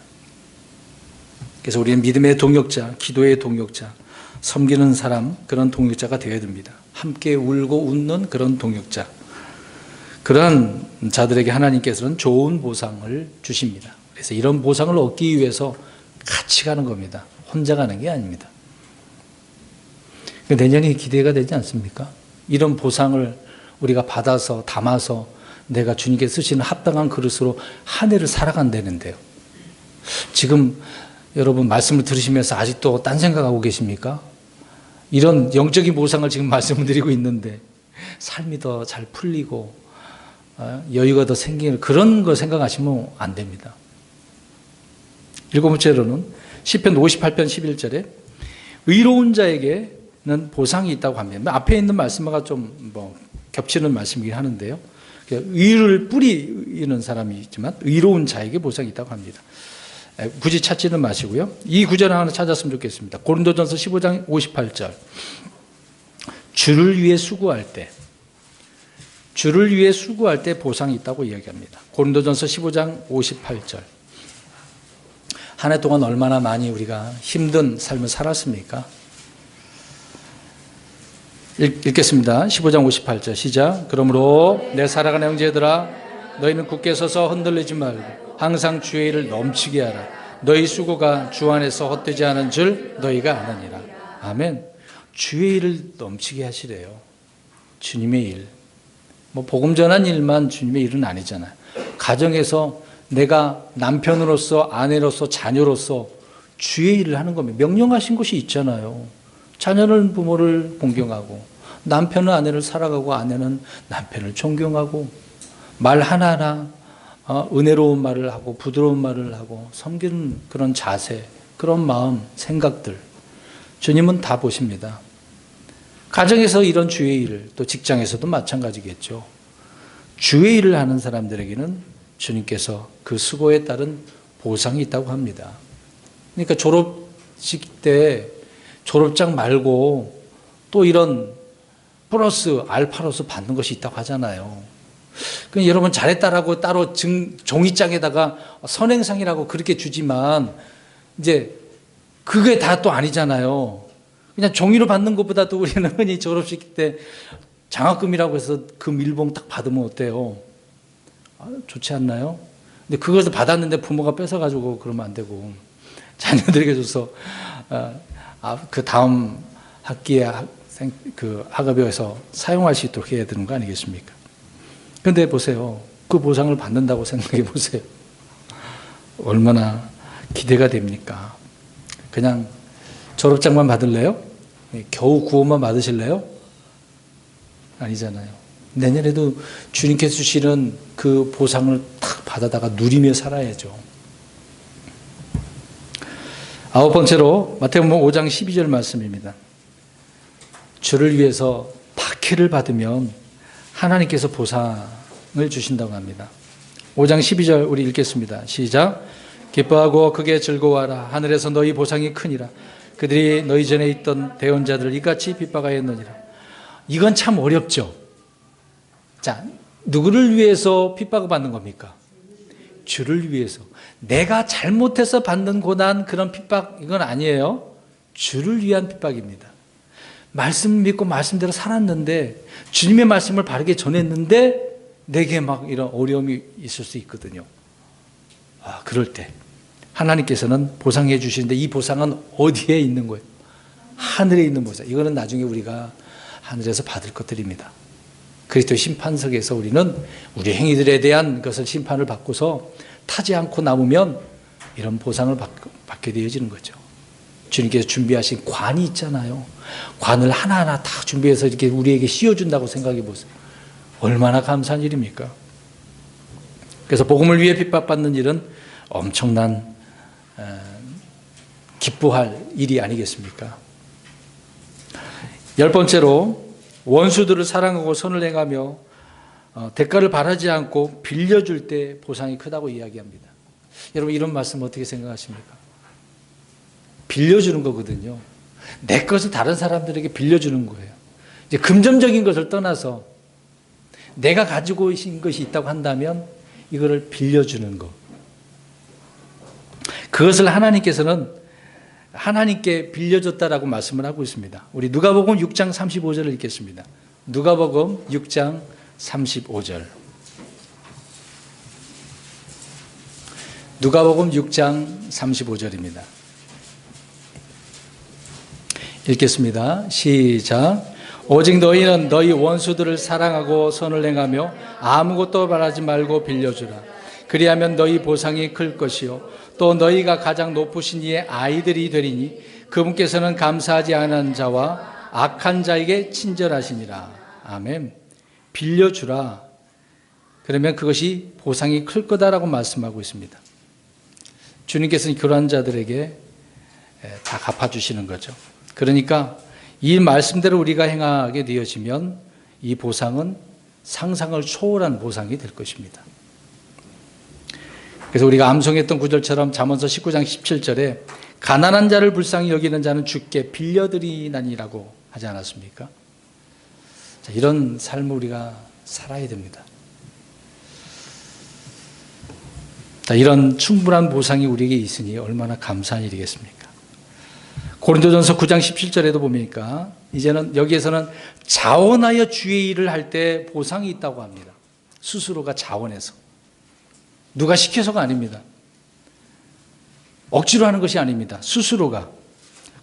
그래서 우리는 믿음의 동역자, 기도의 동역자, 섬기는 사람, 그런 동역자가 되어야 됩니다. 함께 울고 웃는 그런 동역자. 그러한 자들에게 하나님께서는 좋은 보상을 주십니다. 그래서 이런 보상을 얻기 위해서 같이 가는 겁니다. 혼자 가는 게 아닙니다. 내년이 기대가 되지 않습니까? 이런 보상을 우리가 받아서 담아서 내가 주님께 쓰시는 합당한 그릇으로 한 해를 살아간다는데요. 지금 여러분 말씀을 들으시면서 아직도 딴 생각하고 계십니까? 이런 영적인 보상을 지금 말씀을 드리고 있는데 삶이 더 잘 풀리고 여유가 더 생기는 그런 거 생각하시면 안 됩니다. 일곱 번째로는 시편 58편 11절에 의로운 자에게는 보상이 있다고 합니다. 앞에 있는 말씀과 좀 겹치는 말씀이긴 하는데요. 의를 뿌리는 사람이 있지만 의로운 자에게 보상이 있다고 합니다. 굳이 찾지는 마시고요. 이 구절을 하나 찾았으면 좋겠습니다. 고린도전서 15장 58절. 주를 위해 수고할 때 주를 위해 수고할 때 보상이 있다고 이야기합니다. 고린도전서 15장 58절. 한 해 동안 얼마나 많이 우리가 힘든 삶을 살았습니까? 읽겠습니다. 15장 58절 시작. 그러므로 내 사랑하는 형제들아, 너희는 굳게 서서 흔들리지 말고 항상 주의 일을 넘치게 하라. 너희 수고가 주 안에서 헛되지 않은 줄 너희가 아느니라. 아멘. 주의 일을 넘치게 하시래요. 주님의 일. 뭐 복음 전한 일만 주님의 일은 아니잖아요. 가정에서 내가 남편으로서, 아내로서, 자녀로서 주의 일을 하는 겁니다. 명령하신 것이 있잖아요. 자녀는 부모를 존경하고, 남편은 아내를 사랑하고, 아내는 남편을 존경하고, 말 하나하나 은혜로운 말을 하고 부드러운 말을 하고 섬기는 그런 자세, 그런 마음, 생각들 주님은 다 보십니다. 가정에서 이런 주의 일을, 또 직장에서도 마찬가지겠죠. 주의 일을 하는 사람들에게는 주님께서 그 수고에 따른 보상이 있다고 합니다. 그러니까 졸업식 때 졸업장 말고 또 이런 플러스 알파로서 받는 것이 있다고 하잖아요. 그럼 여러분 잘했다라고 따로 종이장에다가 선행상이라고 그렇게 주지만 이제 그게 다 또 아니잖아요. 그냥 종이로 받는 것보다도 우리는 흔히 졸업식 때 장학금이라고 해서 그 밀봉 딱 받으면 어때요? 좋지 않나요? 근데 그것을 받았는데 부모가 뺏어가지고 그러면 안 되고 자녀들에게 줘서 그 다음 학기에 그 학업에서 사용할 수 있도록 해야 되는 거 아니겠습니까? 그런데 보세요. 그 보상을 받는다고 생각해 보세요. 얼마나 기대가 됩니까? 그냥 졸업장만 받을래요? 겨우 구원만 받으실래요? 아니잖아요. 내년에도 주님께서 주시는 그 보상을 탁 받아다가 누리며 살아야죠. 아홉 번째로 마태복음 5장 12절 말씀입니다. 주를 위해서 박해를 받으면 하나님께서 보상을 주신다고 합니다. 5장 12절 우리 읽겠습니다. 시작. 기뻐하고 크게 즐거워하라. 하늘에서 너희 보상이 크니라. 그들이 너희 전에 있던 대언자들을 이같이 핍박하였느니라. 이건 참 어렵죠. 자, 누구를 위해서 핍박을 받는 겁니까? 주를 위해서. 내가 잘못해서 받는 고난, 그런 핍박, 이건 아니에요. 주를 위한 핍박입니다. 말씀 믿고 말씀대로 살았는데, 주님의 말씀을 바르게 전했는데 내게 막 이런 어려움이 있을 수 있거든요. 그럴 때 하나님께서는 보상해 주시는데, 이 보상은 어디에 있는 거예요? 하늘에 있는 보상. 이거는 나중에 우리가 하늘에서 받을 것들입니다. 그리스도 심판석에서 우리는 우리 행위들에 대한 것을 심판을 받고서 타지 않고 남으면 이런 보상을 받게 되어지는 거죠. 주님께서 준비하신 관이 있잖아요. 관을 하나하나 다 준비해서 이렇게 우리에게 씌워준다고 생각해 보세요. 얼마나 감사한 일입니까? 그래서 복음을 위해 핍박받는 일은 엄청난 기뻐할 일이 아니겠습니까? 열 번째로 원수들을 사랑하고 선을 행하며 대가를 바라지 않고 빌려줄 때 보상이 크다고 이야기합니다. 여러분 이런 말씀 어떻게 생각하십니까? 빌려주는 거거든요. 내 것을 다른 사람들에게 빌려주는 거예요. 이제 금전적인 것을 떠나서 내가 가지고 있는 것이 있다고 한다면 이거를 빌려주는 것. 그것을 하나님께서는 하나님께 빌려줬다라고 말씀을 하고 있습니다. 우리 누가복음 6장 35절을 읽겠습니다. 누가복음 6장 35절. 누가복음 6장 35절입니다. 읽겠습니다. 시작. 오직 너희는 너희 원수들을 사랑하고 선을 행하며 아무것도 바라지 말고 빌려주라. 그리하면 너희 보상이 클 것이요 또 너희가 가장 높으신 이의 아이들이 되리니 그분께서는 감사하지 않은 자와 악한 자에게 친절하시니라. 아멘. 빌려주라. 그러면 그것이 보상이 클 거다라고 말씀하고 있습니다. 주님께서는 그러한 자들에게 다 갚아주시는 거죠. 그러니까 이 말씀대로 우리가 행하게 되어지면 이 보상은 상상을 초월한 보상이 될 것입니다. 그래서 우리가 암송했던 구절처럼 잠언서 19장 17절에 가난한 자를 불쌍히 여기는 자는 주께 빌려드리나니라고 하지 않았습니까? 자, 이런 삶을 우리가 살아야 됩니다. 이런 충분한 보상이 우리에게 있으니 얼마나 감사한 일이겠습니까? 고린도전서 9장 17절에도 보니까 이제는 여기에서는 자원하여 주의 일을 할 때 보상이 있다고 합니다. 스스로가 자원해서. 누가 시켜서가 아닙니다. 억지로 하는 것이 아닙니다. 스스로가.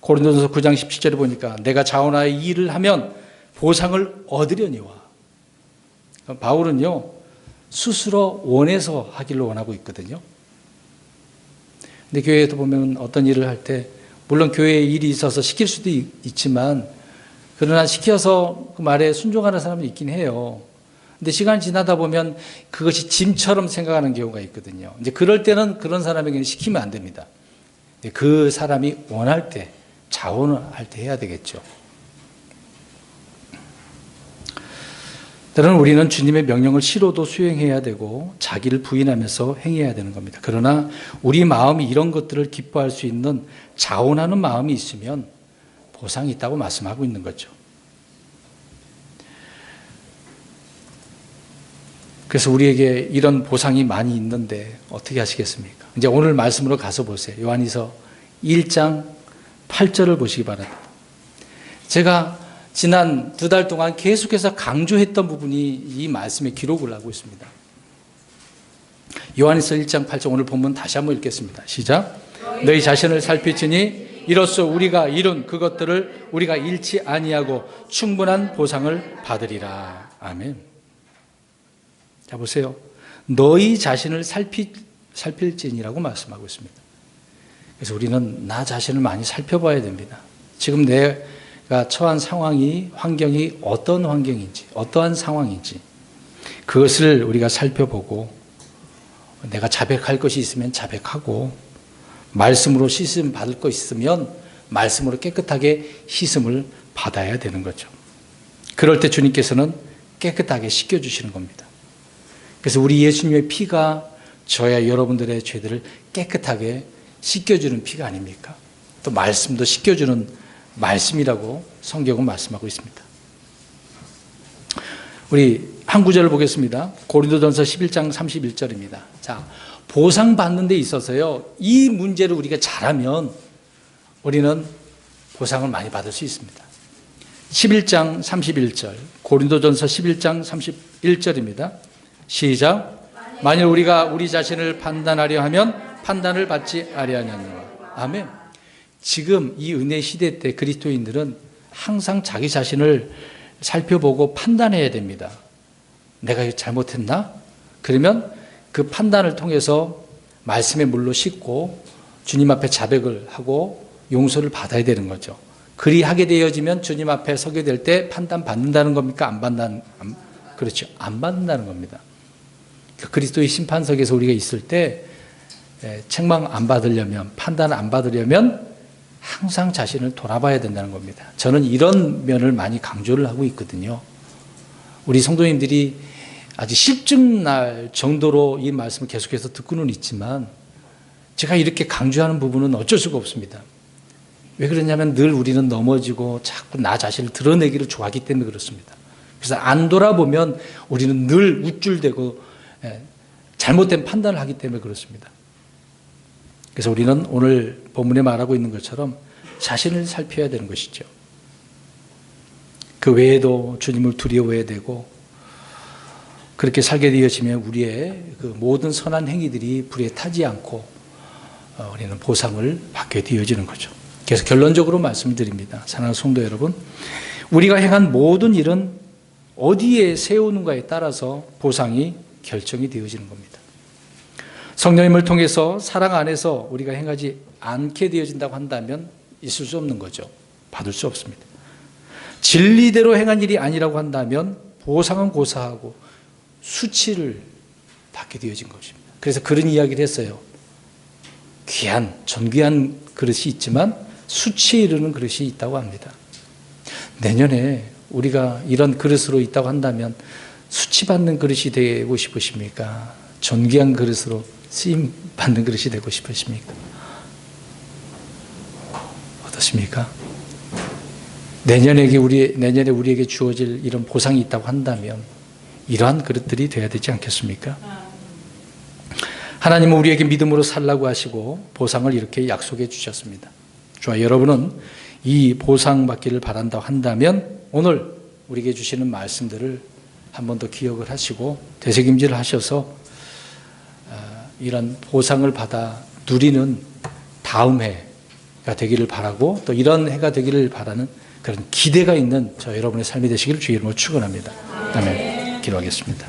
고린도전서 9장 17절에 보니까 내가 자원하여 일을 하면 보상을 얻으려니와. 바울은요, 스스로 원해서 하기를 원하고 있거든요. 근데 교회에도 보면 어떤 일을 할 때, 물론 교회에 일이 있어서 시킬 수도 있지만, 그러나 시켜서 그 말에 순종하는 사람이 있긴 해요. 근데 시간이 지나다 보면 그것이 짐처럼 생각하는 경우가 있거든요. 이제 그럴 때는 그런 사람에게는 시키면 안 됩니다. 그 사람이 원할 때, 자원을 할 때 해야 되겠죠. 때로는 우리는 주님의 명령을 싫어도 수행해야 되고 자기를 부인하면서 행해야 되는 겁니다. 그러나 우리 마음이 이런 것들을 기뻐할 수 있는 자원하는 마음이 있으면 보상이 있다고 말씀하고 있는 거죠. 그래서 우리에게 이런 보상이 많이 있는데 어떻게 하시겠습니까? 이제 오늘 말씀으로 가서 보세요. 요한일서 1장 8절을 보시기 바랍니다. 제가 지난 2달 동안 계속해서 강조했던 부분이 이 말씀에 기록을 하고 있습니다. 요한일서 1장 8절 오늘 본문 다시 한번 읽겠습니다. 시작. 너희 자신을 살피시니 이로써 우리가 이룬 그것들을 우리가 잃지 아니하고 충분한 보상을 받으리라. 아멘. 자 보세요. 너희 자신을 살필지니라고 말씀하고 있습니다. 그래서 우리는 나 자신을 많이 살펴봐야 됩니다. 지금 내가 처한 상황이, 환경이 어떤 환경인지, 어떠한 상황인지 그것을 우리가 살펴보고 내가 자백할 것이 있으면 자백하고 말씀으로 씻음 받을 것이 있으면 말씀으로 깨끗하게 씻음을 받아야 되는 거죠. 그럴 때 주님께서는 깨끗하게 씻겨주시는 겁니다. 그래서 우리 예수님의 피가 저야 여러분들의 죄들을 깨끗하게 씻겨주는 피가 아닙니까? 또 말씀도 씻겨주는 말씀이라고 성경은 말씀하고 있습니다. 우리 한 구절을 보겠습니다. 고린도전서 11장 31절입니다. 자, 보상받는 데 있어서요, 이 문제를 우리가 잘하면 우리는 보상을 많이 받을 수 있습니다. 11장 31절, 고린도전서 11장 31절입니다. 시작. 만일 우리가 우리 자신을 판단하려 하면 판단을 받지 아니하느니라. 아멘. 지금 이 은혜 시대 때 그리스도인들은 항상 자기 자신을 살펴보고 판단해야 됩니다. 내가 이거 잘못했나? 그러면 그 판단을 통해서 말씀의 물로 씻고 주님 앞에 자백을 하고 용서를 받아야 되는 거죠. 그리 하게 되어지면 주님 앞에 서게 될 때 판단 받는다는 겁니까? 그렇죠. 안 받는다는 겁니다. 그리스도의 심판석에서 우리가 있을 때 책망 안 받으려면, 판단 안 받으려면 항상 자신을 돌아봐야 된다는 겁니다. 저는 이런 면을 많이 강조를 하고 있거든요. 우리 성도님들이 아주 실증날 정도로 이 말씀을 계속해서 듣고는 있지만 제가 이렇게 강조하는 부분은 어쩔 수가 없습니다. 왜 그러냐면 늘 우리는 넘어지고 자꾸 나 자신을 드러내기를 좋아하기 때문에 그렇습니다. 그래서 안 돌아보면 우리는 늘 우쭐대고 잘못된 판단을 하기 때문에 그렇습니다. 그래서 우리는 오늘 본문에 말하고 있는 것처럼 자신을 살펴야 되는 것이죠. 그 외에도 주님을 두려워해야 되고 그렇게 살게 되어지면 우리의 그 모든 선한 행위들이 불에 타지 않고 우리는 보상을 받게 되어지는 거죠. 그래서 결론적으로 말씀드립니다. 사랑하는 성도 여러분, 우리가 행한 모든 일은 어디에 세우는가에 따라서 보상이 결정이 되어지는 겁니다. 성령님을 통해서 사랑 안에서 우리가 행하지 않게 되어진다고 한다면 있을 수 없는 거죠. 받을 수 없습니다. 진리대로 행한 일이 아니라고 한다면 보상은 고사하고 수치를 받게 되어진 것입니다. 그래서 그런 이야기를 했어요. 귀한, 존귀한 그릇이 있지만 수치에 이르는 그릇이 있다고 합니다. 내년에 우리가 이런 그릇으로 있다고 한다면 수치받는 그릇이 되고 싶으십니까? 존귀한 그릇으로 쓰임받는 그릇이 되고 싶으십니까? 어떻습니까? 내년에 우리에게 주어질 이런 보상이 있다고 한다면 이러한 그릇들이 되어야 되지 않겠습니까? 하나님은 우리에게 믿음으로 살라고 하시고 보상을 이렇게 약속해 주셨습니다. 저와 여러분은 이 보상받기를 바란다고 한다면 오늘 우리에게 주시는 말씀들을 한 번 더 기억을 하시고 되새김질을 하셔서 이런 보상을 받아 누리는 다음 해가 되기를 바라고 또 이런 해가 되기를 바라는 그런 기대가 있는 저 여러분의 삶이 되시기를 주의 이름으로 축원합니다. 아멘. 기도하겠습니다.